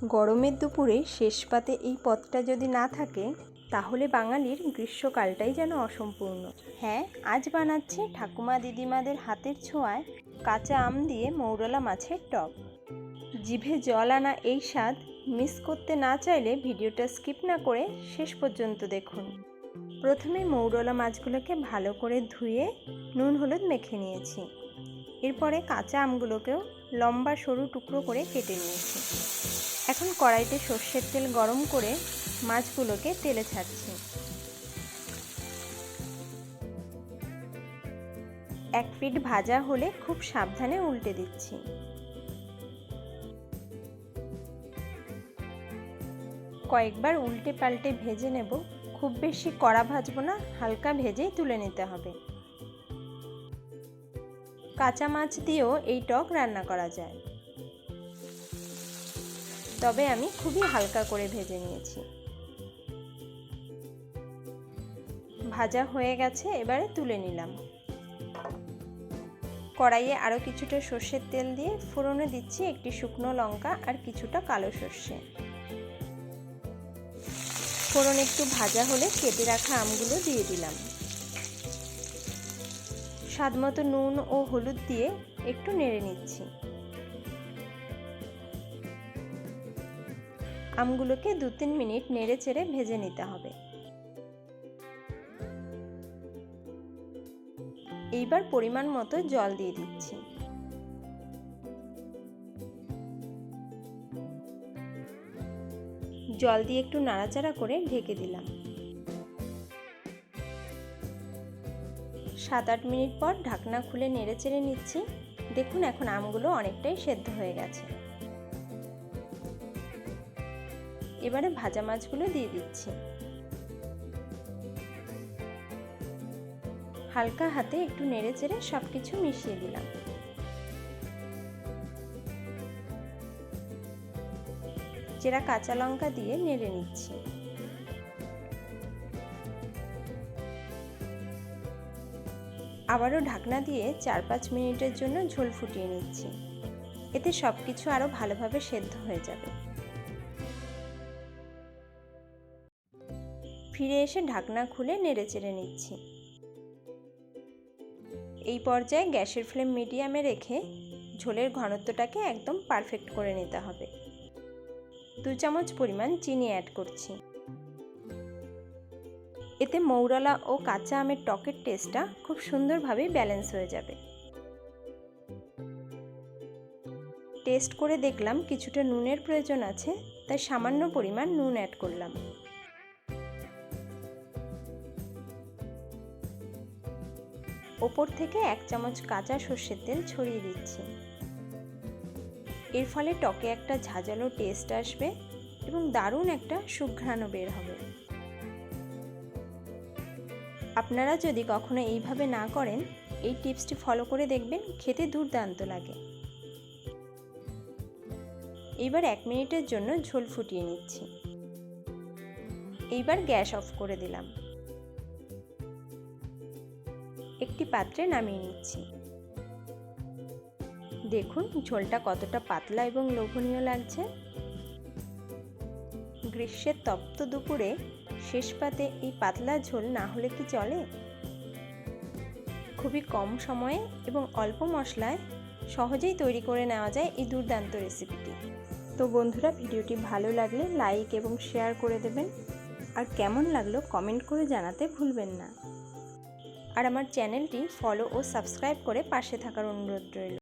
গরমের দুপুরে শেষ পাতে এই পদটা যদি না থাকে তাহলে বাঙালির গ্রীষ্মকালটাই যেন অসম্পূর্ণ। হ্যাঁ, আজ বানাচ্ছি ঠাকুমা দিদিমাদের হাতের ছোঁয়ায় কাঁচা আম দিয়ে মৌরলা মাছের টক। জিভে জল আনা এই স্বাদ মিস করতে না চাইলে ভিডিওটা স্কিপ না করে শেষ পর্যন্ত দেখুন। প্রথমে মৌরলা মাছগুলোকে ভালো করে ধুয়ে নুন হলুদ মেখে নিয়েছি। এরপরে কাঁচা আমগুলোকেও লম্বা সরু টুকরো করে কেটে নিয়েছি। এখন কড়াইতে সর্ষের তেল গরম করে মাছগুলোকে তেলে ছাড়ছি। এক পিঠ ভাজা হলে খুব সাবধানে উল্টে দিচ্ছি। কয়েকবার উল্টে পাল্টে ভেজে নেব। খুব বেশি কড়া ভাজবো না, হালকা ভেজেই তুলে নিতে হবে। কাঁচা মাছ দিয়েও এই টক রান্না করা যায়, তবে আমি খুবই হালকা করে ভেজে নিয়েছি। ভাজা হয়ে গেছে, এবারে তুলে নিলাম। কড়াইয়ে আরও কিছুটা সর্ষের তেল দিয়ে ফোড়নে দিচ্ছি একটি শুকনো লঙ্কা আর কিছুটা কালো সর্ষে। ফোড়ন একটু ভাজা হলে কেটে রাখা আমগুলো দিয়ে দিলাম। স্বাদমতো নুন ও হলুদ দিয়ে একটু নেড়ে নিচ্ছি। আমগুলোকে 2-3 মিনিট নেড়ে চেড়ে ভেজে নিতে হবে। এইবার পরিমাণ মতো জল দিয়ে দিচ্ছি। জল দিয়ে একটু নাড়াচাড়া করে ঢেকে দিলাম। 7-8 মিনিট পর ঢাকনা খুলে নেড়ে চেড়ে নিচ্ছি। দেখুন এখন আমগুলো অনেকটাই সেদ্ধ হয়ে গেছে। এবারে ভাজা মাছগুলো দিয়ে দিচ্ছি। হালকা হাতে একটু নেড়ে চেড়ে সবকিছু মিশিয়ে দিলাম। চেরা কাঁচা লঙ্কা দিয়ে নেড়ে নিচ্ছি। আবারও ঢাকনা দিয়ে 4-5 মিনিটের জন্য ঝোল ফুটিয়ে নিচ্ছি। এতে সবকিছু আরো ভালোভাবে সেদ্ধ হয়ে যাবে। ফিরে এসে ঢাকনা খুলে নেড়ে চেড়ে নিচ্ছি। এই পর্যায়ে গ্যাসের ফ্লেম মিডিয়ামে রেখে ঝোলের ঘনত্বটাকে একদম পারফেক্ট করে নিতে হবে। 2 চামচ পরিমাণ চিনি অ্যাড করছি। এতে মৌরলা ও কাঁচা আমের টকের টেস্টটা খুব সুন্দরভাবে ব্যালেন্স হয়ে যাবে। টেস্ট করে দেখলাম কিছুটা নুনের প্রয়োজন আছে, তাই সামান্য পরিমাণ নুন অ্যাড করলাম। ওপর থেকে 1 চামচ কাঁচা সর্ষের তেল ছড়িয়ে দিচ্ছি। এর ফলে টকে একটা ঝাঁঝালো টেস্ট আসবে এবং দারুণ একটা সুঘ্রাণও বের হবে। আপনারা যদি কখনো এইভাবে না করেন, এই টিপসটি ফলো করে দেখবেন, খেতে দুর্দান্ত লাগে। এইবার 1 মিনিটের জন্য ঝোল ফুটিয়ে নিচ্ছি। এইবার গ্যাস অফ করে দিলাম। একটি পাত্রে নামিয়ে নিচ্ছি। দেখুন ঝোলটা কতটা পাতলা এবং লোভনীয় লাগছে। গ্রীষ্মের তপ্ত দুপুরে শেষ পাতে এই পাতলা ঝোল না হলে কি চলে? খুবই কম সময়ে এবং অল্প মশলায় সহজেই তৈরি করে নেওয়া যায় এই দুর্দান্ত রেসিপিটি। তো বন্ধুরা, ভিডিওটি ভালো লাগলে লাইক এবং শেয়ার করে দেবেন, আর কেমন লাগলো কমেন্ট করে জানাতে ভুলবেন না। আর আমার চ্যানেলটি ফলো ও সাবস্ক্রাইব করে পাশে থাকার অনুরোধ রইল।